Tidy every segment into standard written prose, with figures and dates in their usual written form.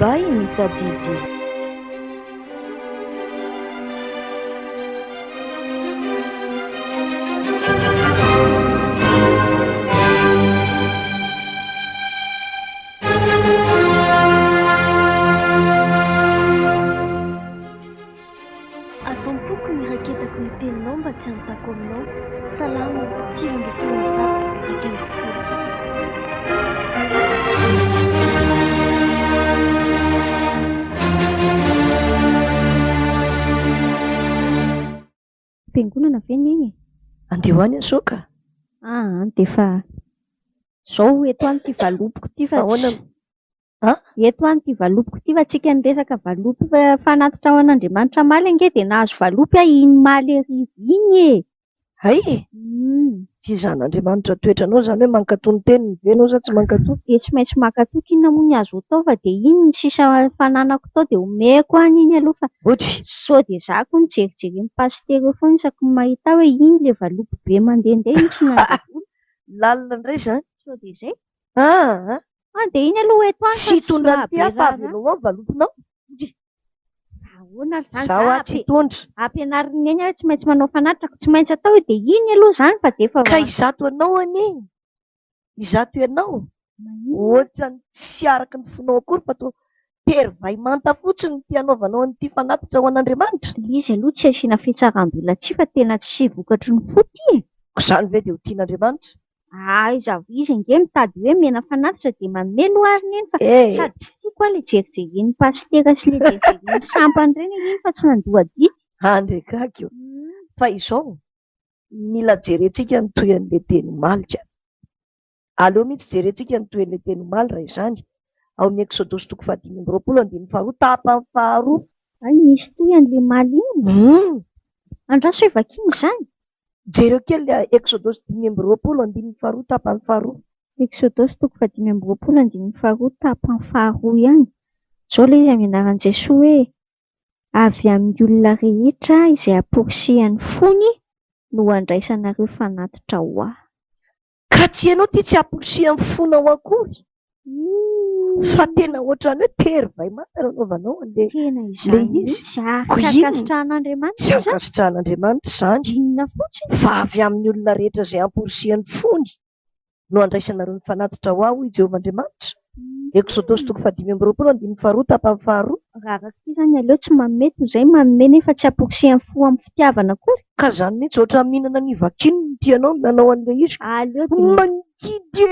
Ombay mitadidi. Ataom-poko ny raketako ny teninao mba tsy hanontako aminao. Salama tsiro ndy folo zato dimy folo. Fiangonana ve iny? Andeha ho any asoka. Defa zao eto any ty valopiko ty fa Ahoana? eto any ty valopiko ty fa tsika niresaka valopy fanatitra ao an'Andriamanitra maly ange dia nahazo valopy iny maly arivo iny e. Hay fizan'Andriamanitra toetranao zany hoe mankatony teniny ve anao sa tsy mankatony? Dia tsy maintsy makatoky inona moa ny azo atao fa dia iny ny sisa fananako tao dia omeko any iny aloha fa Ohatry sao dia za koa nijerijery ny pasitera foana isaky ny mahita hoe iny le valopy be mandehandeha iny tsy nandevola. lalina indray zany. Sao dia izay Dia iny aloha eto any tsy hitondra ny mpihafavinao ao valopinao. ahoana ry zany Zaho za tsy hitondra. ampianarina eny hoe tsy maintsy manao fanatraka tsy maintsy atao hoe dia iny aloha zany fa dia efa Ka izato anao anie. Izato ianao. Ohatrany tsy araky ny fonao akory fa toa terivay manta fotsiny ty anaovanao an'ity fanatitra ho an'Andriamanitra. izy aloha tsy asiana fitsaram-bola tsy fa tena tsy vokatry ny fo ty e. Izany ve dia ho tian'Andriamanitra? Izy nge mitady hoe mena fanatitra dia manome lohariny eny fa sady tsy tiako a le jerijereny pasitera sy le jerijereny sampany ireny iny fa tsy nandoha-dity. Andrekaka io. Fa izao mila jerentsika ny toy an'ilay teny malika. Aleo mihitsy jerentsika ny toy an'ilay teny maly raha izany. Ao amin'ny Exodosy toko 5:22 tapany faharoa. Misy toy an'ilay maly iny. Andraso hoe vakiny izany. Jereo kely Exodosy 5:22 tapany faharoa. Exodosy toko 5:22 tapany faharoa ihany. Zao ilay izy amin'ny anaran'i Jesoa hoe avy amin'ny olona rehetra izay amporisihany fony no andraisanareo fanatitra ho ahy. Ka tsy ianao ty tsy amporisihany fonao akory. Fa tena ohatrany hoe terivay manta raha anaovanao an'ilay tena izany izy. tsy ankasitrahan'Andriamanitra Tsy ankasitrahan'Andriamanitra izany. inona fotsiny. Fa avy amin'ny olona rehetra izay amporisihany fony no andraisanareo ny fanatitra ho ahy hoy Jehovah'Andriamanitra. Exodosy toko 5:22 tapany faharoa. Raha ity zany aleo tsy manome toy izay manome nefa tsy amporisihany fo amin'ny fitiavana akory. Ka zany mihitsy ohatry mihinana ny vakiny ny tianao nanao an'ilay izy. Aleo dia Mangidy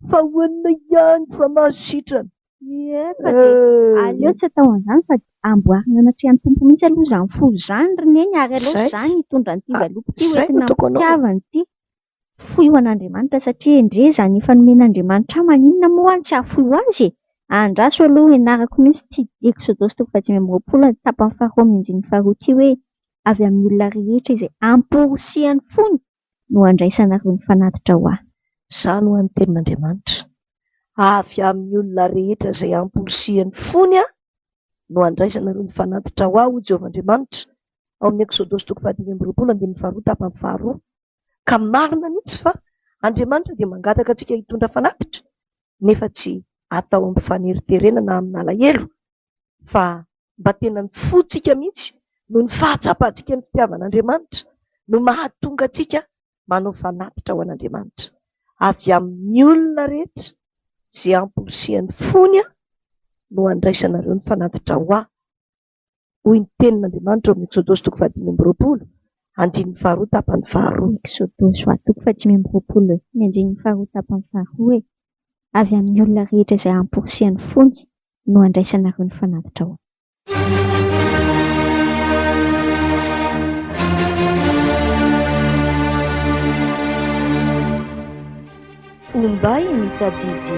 fa hoanina ihany fa mahazo sitrana. fa dia aleo tsy atao an'izany fa amboarina anatrehany tompo mihitsy aloha izany fo izany roneny ary aleo izany hitondra n'ity valopy ity hoentina fitiavany ity. Fohy ho an'Andriamanitra satria endre zany efa nomen'Andriamanitra maninona moa any tsy hafoy azy e. Andraso aloha ianarako mihitsy ty Exodosy toko 5:20 tapany faharoa amin'ny andininy faharoa ty hoe avy amin'ny olona rehetra izay amporisihany fony no andraisanareo ny fanatitra ho ahy. Izany ho an'ny tenin'Andriamanitra. Avy amin'ny olona rehetra izay amporisihany fony no andraisanareo ny fanatitra ho ahy hoy Jehovah'Andriamanitra. Ao amin'ny Exodosy toko 5:22 tapany faharoa. Ka marina mihitsy fa Andriamanitra dia mangataka antsika hitondra fanatitra nefa tsy atao amin'ny faneriterenana amin'ny alahelo fa mba tena ny fotsika mihitsy no ny fahatsapantsika ny fitiavan'Andriamanitra no mahatonga antsika manao fanatitra ho an'Andriamanitra. Avy amin'ny olona rehetra izay amporisihany fony no andraisanareo ny fanatitra ho ahy hoy ny tenin'Andriamanitra ao amin'ny Exodosy toko 5:20 andininy faharoa tapany faharoa. Exodosy toko 5:20 ny andininy faharoa tapany faharoa hoe avy amin'ny olona rehetra izay amporisihany fony no andraisanareo ny fanatitra ho ahy. Ombay mitadidi.